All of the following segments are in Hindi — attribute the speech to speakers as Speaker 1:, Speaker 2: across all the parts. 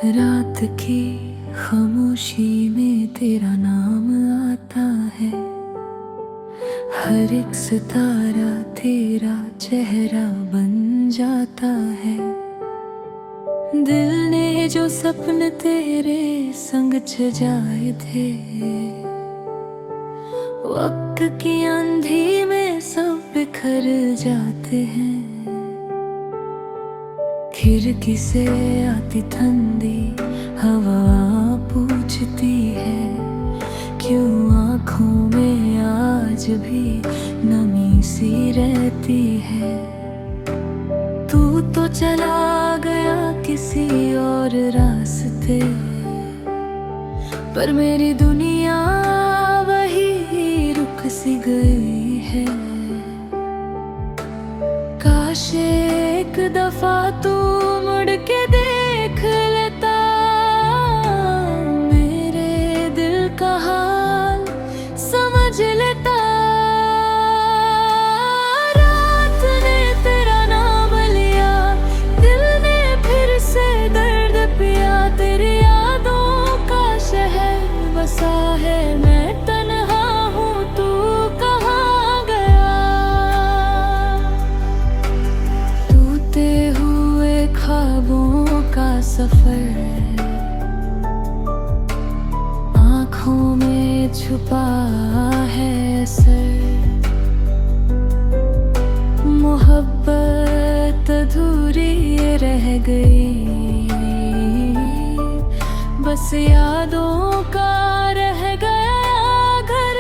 Speaker 1: रात की खामोशी में तेरा नाम आता है। हर एक सितारा तेरा चेहरा बन जाता है। दिल ने जो सपने तेरे संग सजाए थे, वक्त की आंधी में सब बिखर जाते हैं। खिड़की से आती ठंडी हवा पूछती है, क्यों आँखों में आज भी नमी सी रहती है। तू तो चला गया किसी और रास्ते, पर मेरी दुनिया वही रुक सी गई है। काश एक दफा तू मुड़ के देख लेता, मेरे दिल का हाल समझ लेता। रात ने तेरा नाम लिया, दिल ने फिर से दर्द पिया। तेरी यादों का शहर बसा है, मैं तन्हा हूँ, तू कहाँ गया। टूटे हुए ख्वाबों का सफर आँखों में छुपा है सर। मोहब्बत अधूरी रह गई, बस यादों का रह गया घर।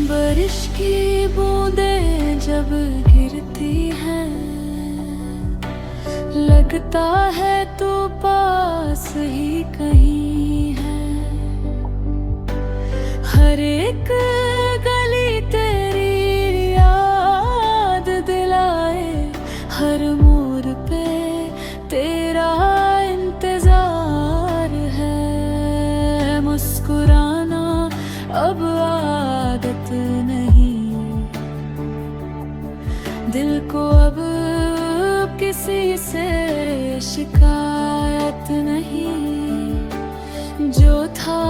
Speaker 1: बारिश की बूंदें जब गिरती हैं, लगता है तू पास ही कहीं है। हर एक गली तेरी याद दिलाए, हर मोड़ पे तेरा इंतजार है। मुस्कुराना अब आदत नहीं, दिल को अब किसी से शिकायत नहीं। जो था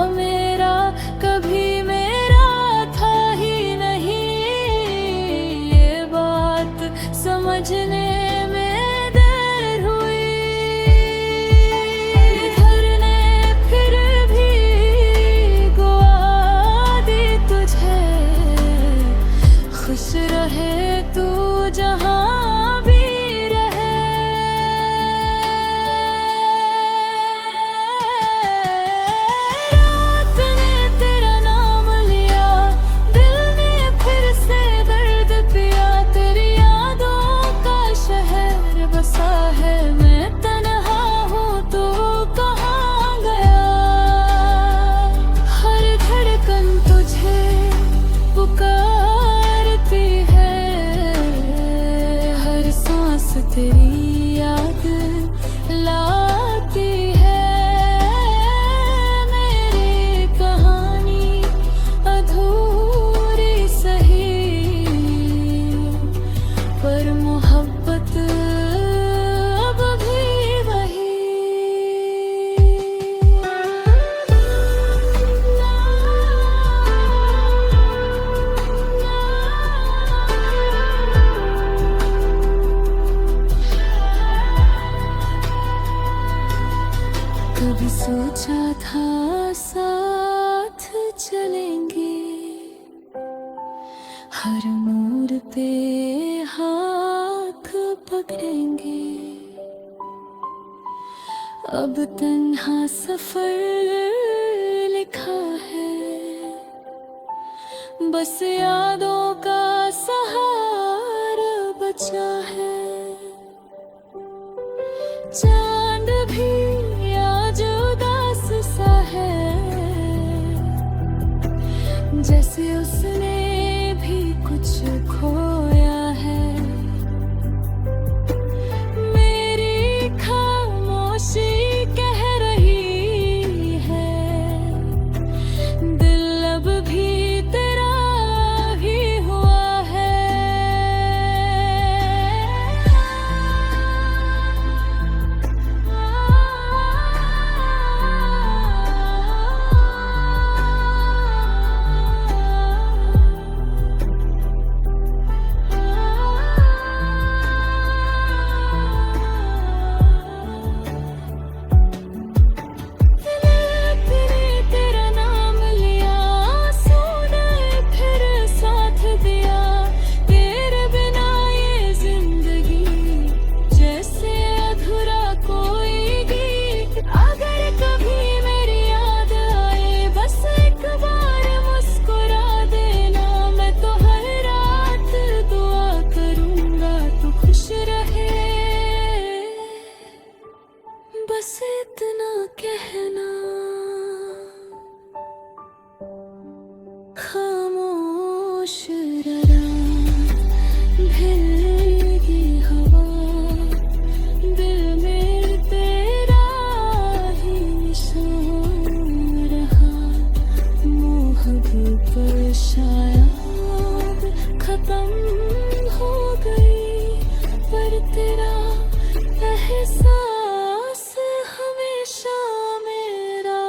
Speaker 1: मेरा कभी मेरा था ही नहीं, ये बात समझने में देर हुई। घर ने फिर भी गुआ दी तुझे, खुश रहे तू जहाँ तेरी याद लाती है। मेरी कहानी अधूरी सही, पर मोहब्बत अब भी वही। कभी सोचा था साथ चलेंगे, हर मोड़ पे हाथ पकड़ेंगे। अब तन्हा सफर लिखा है, बस यादों का सहारा बचा है। चांद भी आज उदास सा है, जैसे उसने भी कुछ खोया है। मेरी बस इतना कहना, खामोश रहा भीगी हवा, दिल में तेरा ही निशान रहा। मोहब्बत पर शायद खत्म हो गई, पर तेरा एहसास हमेशा मेरा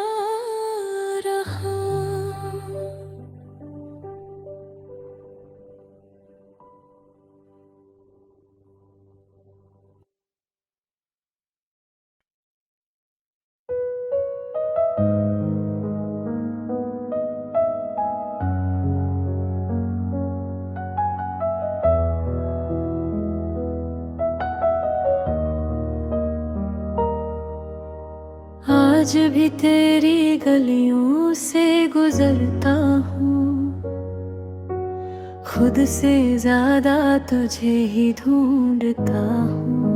Speaker 1: रहा। आज भी तेरी गलियों से गुजरता हूँ, खुद से ज्यादा तुझे ही ढूंढता हूँ।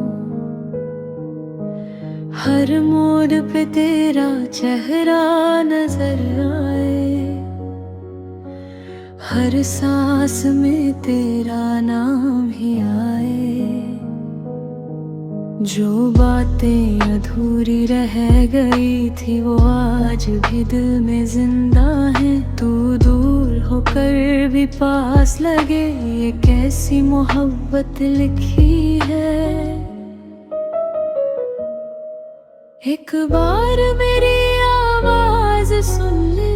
Speaker 1: हर मोड़ पे तेरा चेहरा नजर आए, हर सांस में तेरा नाम ही आए। जो बातें अधूरी रह गई थी वो आज भी दिल में जिंदा है। तू दूर होकर भी पास लगे, ये कैसी मोहब्बत लिखी है। एक बार मेरी आवाज सुन ले,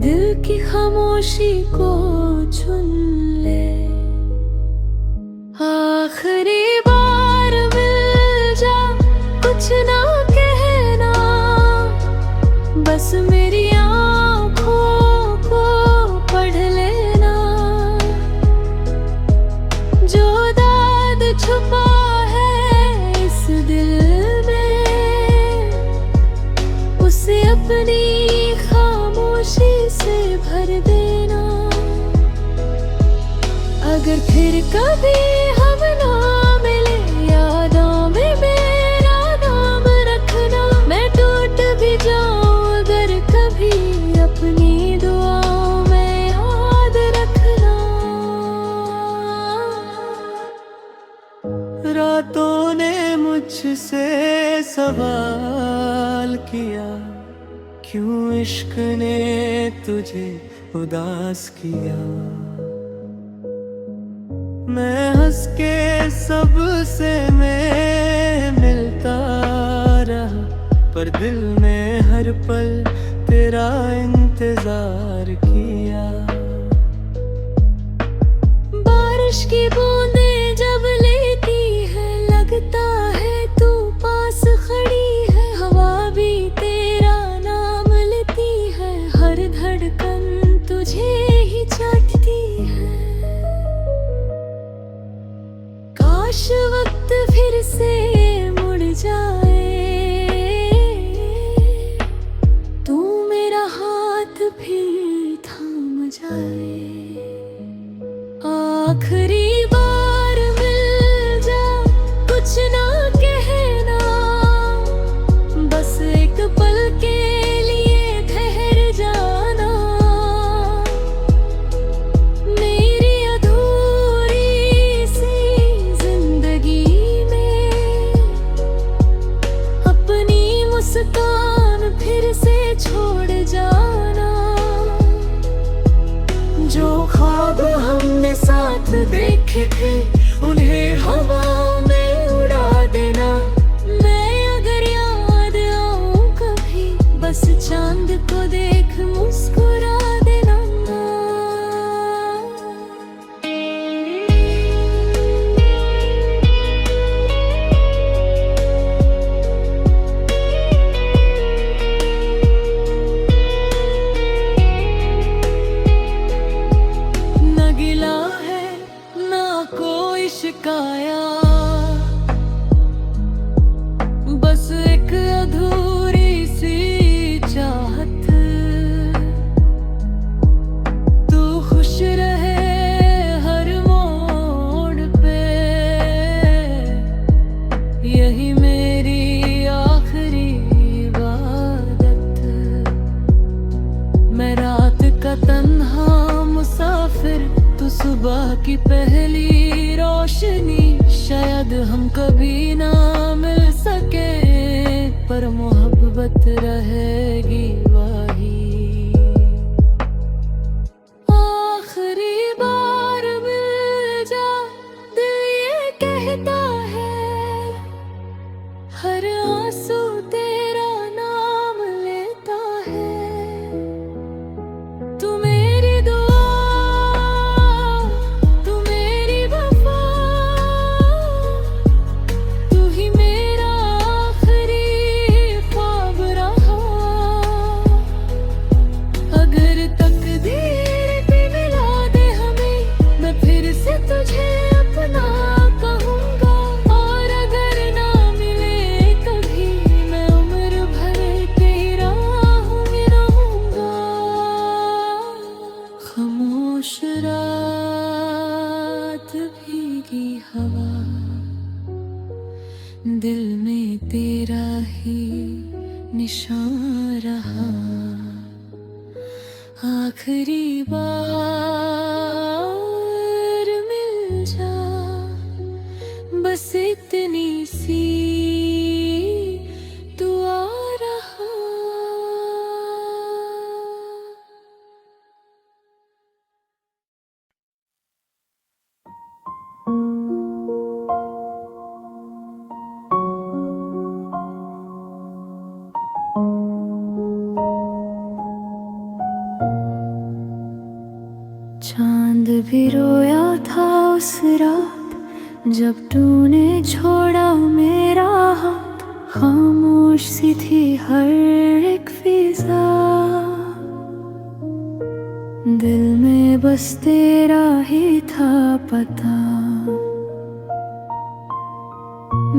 Speaker 1: दिल की खामोशी को चुन ले। आखिरी बार मिल जा, कुछ ना कहना, बस मेरी आँखों को पढ़ लेना। जो दाद छुपा है इस दिल में, उसे अपनी खामोशी से भर देना। अगर फिर कभी हम ना मिले, यादों में मेरा नाम रखना। मैं टूट भी जाऊं अगर कभी, अपनी दुआओं में याद रखना।
Speaker 2: रातों ने मुझसे सवाल किया, क्यों इश्क ने तुझे उदास किया। मैं हंस के सबसे मैं मिलता रहा, पर दिल ने हर पल तेरा इंतजार किया।
Speaker 1: बारिश की बूंदें जब लेती है, लगता है तू पास खड़ी है। हवा भी तेरा नाम लेती है, हर धड़कन तुझे ही चाहती है। काश वक्त फिर से मुड़ जाए, तू मेरा हाथ फिर थाम जाए। आखिरी बार मिल जा, कुछ ना कहना, बस एक पल के लिए ठहर जाना। मेरी अधूरी सी जिंदगी में अपनी मुस्कान फिर से छोड़ जाना।
Speaker 2: जो ख्वाब हमने साथ देखे थे, उन्हें हवाओं में उड़ा देना।
Speaker 1: मैं अगर याद आऊं कभी, बस चांद को देख मुस्कुरा देना। न गिला है ना कोई यही मेरी आखिरी इबादत। मैं रात का तन्हा मुसाफिर, तू सुबह की पहली रोशनी। शायद हम कभी ना मिल सके, पर मोहब्बत रहेगी वही। आखिरी बार मिल जा, दिल ये कहता है। हर आंसू तेरा नाम लेता है। तू मेरी दुआ, तू मेरी वफा, तू ही मेरा आखिरी ख्वाब रहा। अगर तकदीर भी मिला दे हमें, मैं फिर से तुझे अपना कहूँगा। और अगर ना मिले कभी, मैं उम्र भर तेरी राहों में रहूँगा। खामोश रात, भीगी हवा, दिल में तेरा ही निशान रहा। आखिरी बार मिल जा, बस इतनी सी दुआ रहा। चांद भी रोया था उस रात, जब तूने छोड़ा मेरा हाथ। खामोश सी थी हर एक फिजा, दिल में बस तेरा ही था पता।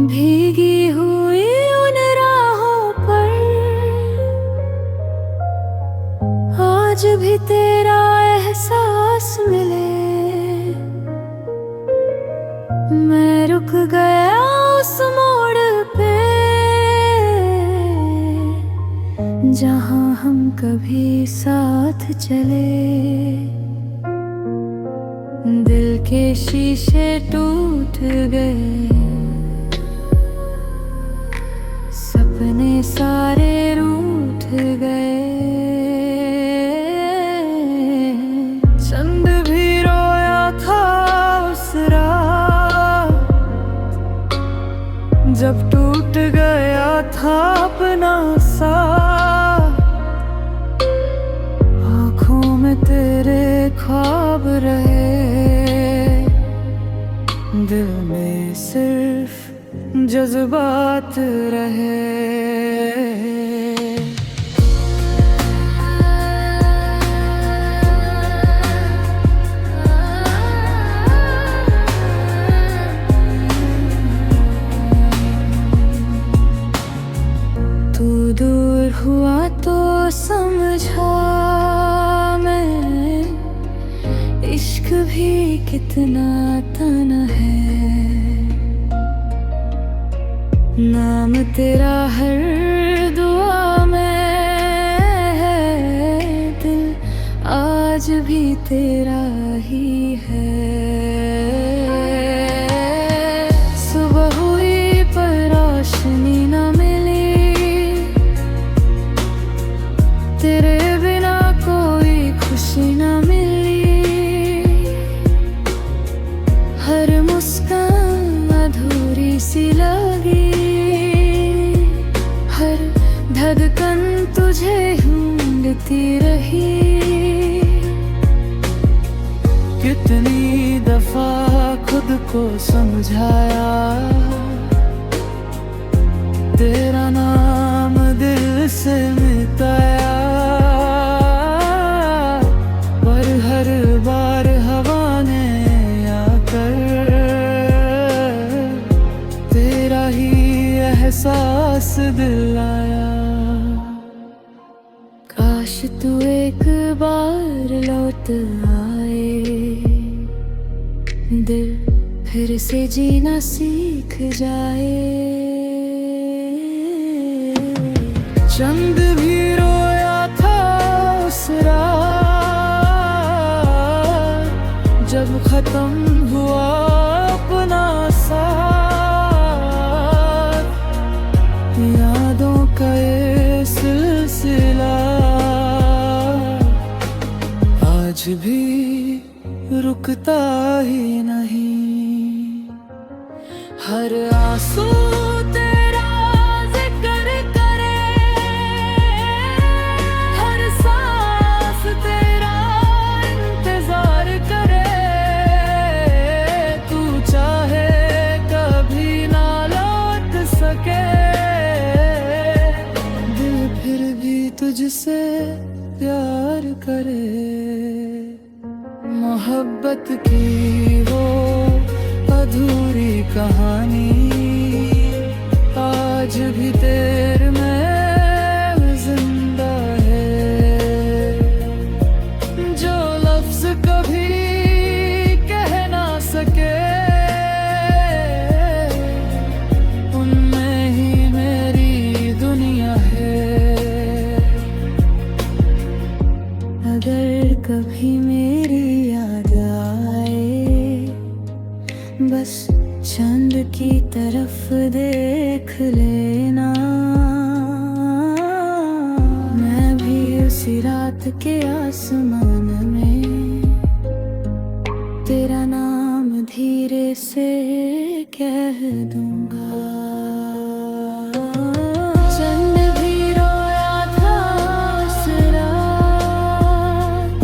Speaker 1: भीगी हुई उन राहों पर आज भी तेरा एहसास मिले। मैं रुक गया उस मोड़ पे, जहाँ हम कभी साथ चले। दिल के शीशे टूट गए, सपने सारे रूठ गए। चंद भी रोया था उस रात, जब टूट गया था अपना साथ। आँखों में तेरे ख्वाब रहे, दिल में सिर्फ जज्बात रहे। तू दूर हुआ तो समझा मैं, इश्क भी कितना तना है। नाम तेरा हर दुआ में है, दिल आज भी तेरा ही है। सुबह हुई पर रोशनी न मिली, तेरे बिना कोई खुशी न मिली। हर मुस्कान अधूरी सी लगी, धड़कन तुझे ढूंढती रही। कितनी दफा खुद को समझाया, तेरा नाम दिल से मिटाया। पर हर बार हवा ने आकर तेरा ही एहसास दिलाया। काश तू एक बार लौट आए, दिल फिर से जीना सीख जाए।
Speaker 2: चंद भी रोया था उस रात, जब खत्म हुआ अपना साथ। यादों का ये सिलसिला आज भी रुकता ही नहीं। हर आंसू तेरा जिक्र करे, हर सांस तेरा इंतजार करे। तू चाहे कभी ना लौट सके, दिल फिर भी तुझसे प्यार करे। मोहब्बत की वो अधूरी कहानी आज भी तेरे में जिंदा है। जो लफ्ज कभी कह ना सके, उनमें ही मेरी दुनिया है। अगर कभी मेरी याद आए, बस चंद की तरफ देख लेना। मैं भी उसी रात के आसमान में तेरा नाम धीरे से कह दूंगा। चंद भी रोया था उस रात,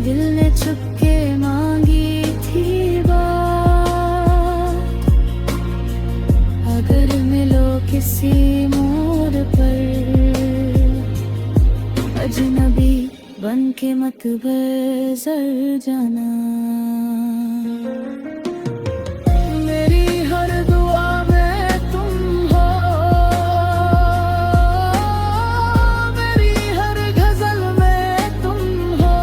Speaker 2: दिल ने चुपके मांगी थी बात। अगर मिलो किसी मोड़ पर, अजनबी बन के मत गुजर जाना। मेरी हर दुआ में तुम हो, मेरी हर गजल में तुम हो।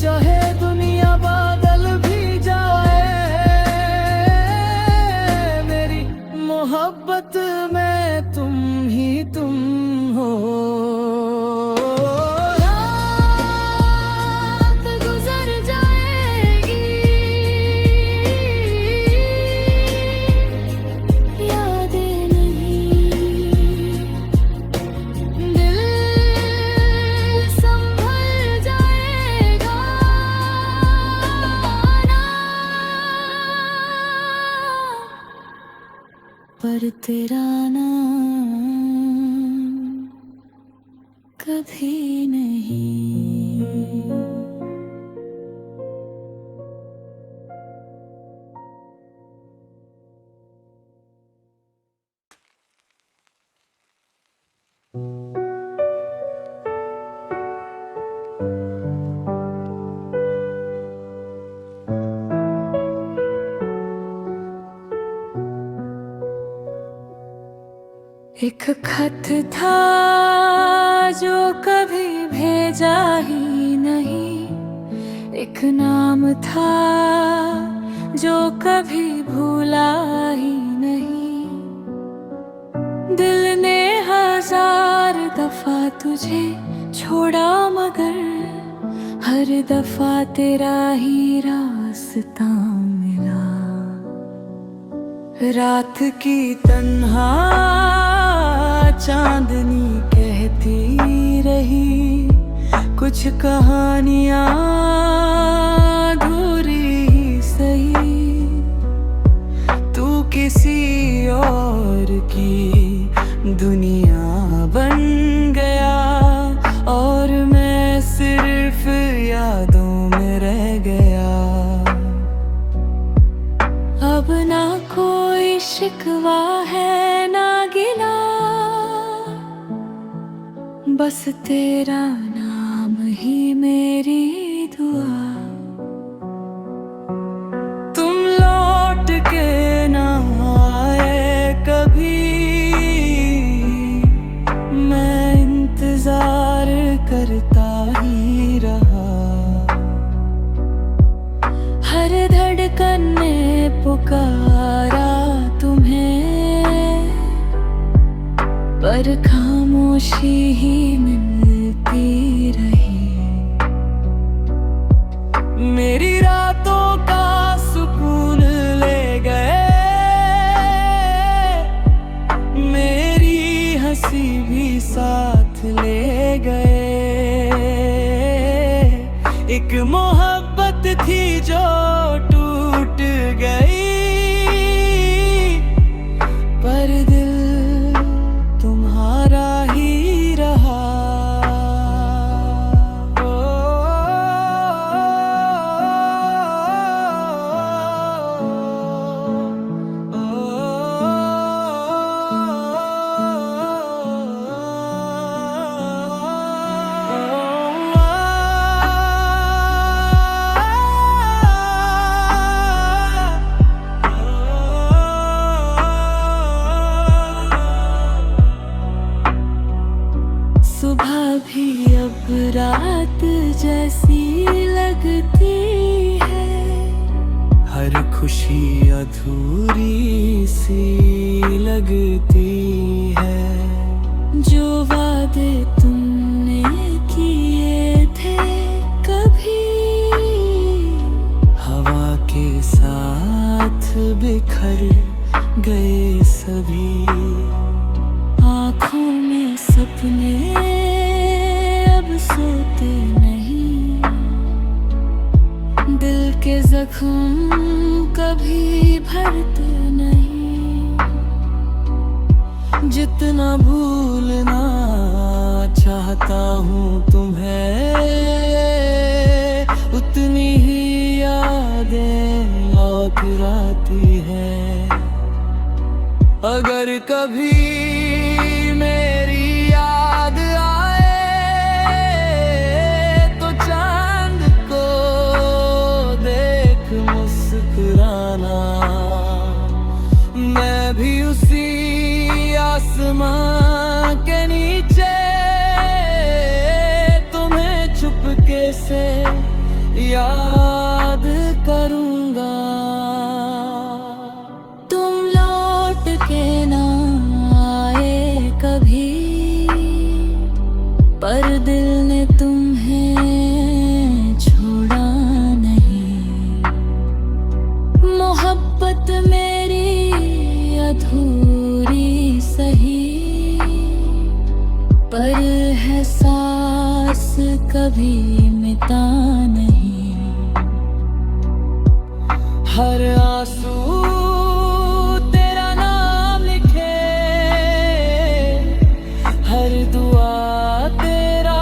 Speaker 2: चाहे दुनिया बादल भी जाए, मेरी मोहब्बत में तुम ही तुम हो। रात गुजर जाएगी, यादें नहीं, दिल संभल जाएगा ना। पर तेरा नाम कभी नहीं। एक खत था जो कभी भेजा ही नहीं, एक नाम था जो कभी भूला ही नहीं। दिल ने 1000 दफा तुझे छोड़ा, मगर हर दफा तेरा ही रास्ता मिला। रात की तन्हा चांदनी कहती रही, कुछ कहानियां अधूरी सही। तू किसी और की दुनिया बन गया, और मैं सिर्फ यादों में रह गया। अब ना कोई शिकवा है ना गिला, बस तेरा नाम ही मेरी दुआ। तुम लौट के ना आए कभी, मैं इंतजार करता ही रहा। हर धड़कन ने पुकारा तुम्हें,
Speaker 1: पर खामोशी ही मिलती रही।
Speaker 2: मेरी रातों का सुकून ले गए, मेरी हंसी भी साथ ले गए। एक मोहब्बत थी जो टूट गई, पर दिल तुम्हारा ही रहा।
Speaker 1: सुबह भी अब रात जैसी लगती है,
Speaker 2: हर खुशी अधूरी सी लगती है।
Speaker 1: जो वादे तुमने किए थे कभी,
Speaker 2: हवा के साथ बिखर गए सभी।
Speaker 1: आँखों में सपने अब सोते नहीं, दिल के जख्म कभी भरते नहीं।
Speaker 2: जितना भूलना चाहता हूँ तुम्हें, उतनी ही यादें लौट आती है। अगर कभी मेरी याद आए तो चांद को देख मुस्कुराना। मैं भी उसी आसमां के नीचे तुम्हें चुपके से याद करूंगा।
Speaker 1: तुम लौट के ना आए कभी, पर दिल ने तुम्हें छोड़ा नहीं। मोहब्बत मेरी अधूरी सही, पर है सांस कभी मिटा नहीं।
Speaker 2: हर आंसू तेरा नाम लिखे, हर दुआ तेरा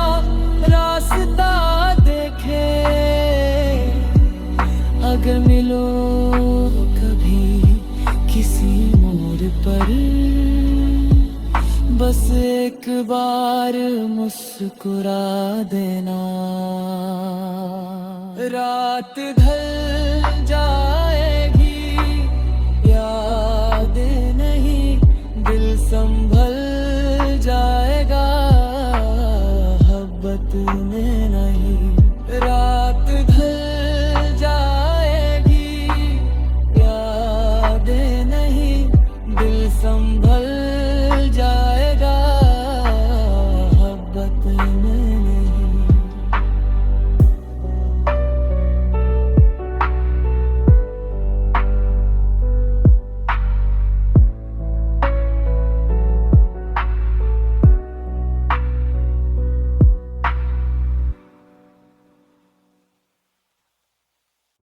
Speaker 2: रास्ता देखे। अगर मिलो कभी किसी मोड़ पर, बस एक बार मुस्कुरा देना। रात ढल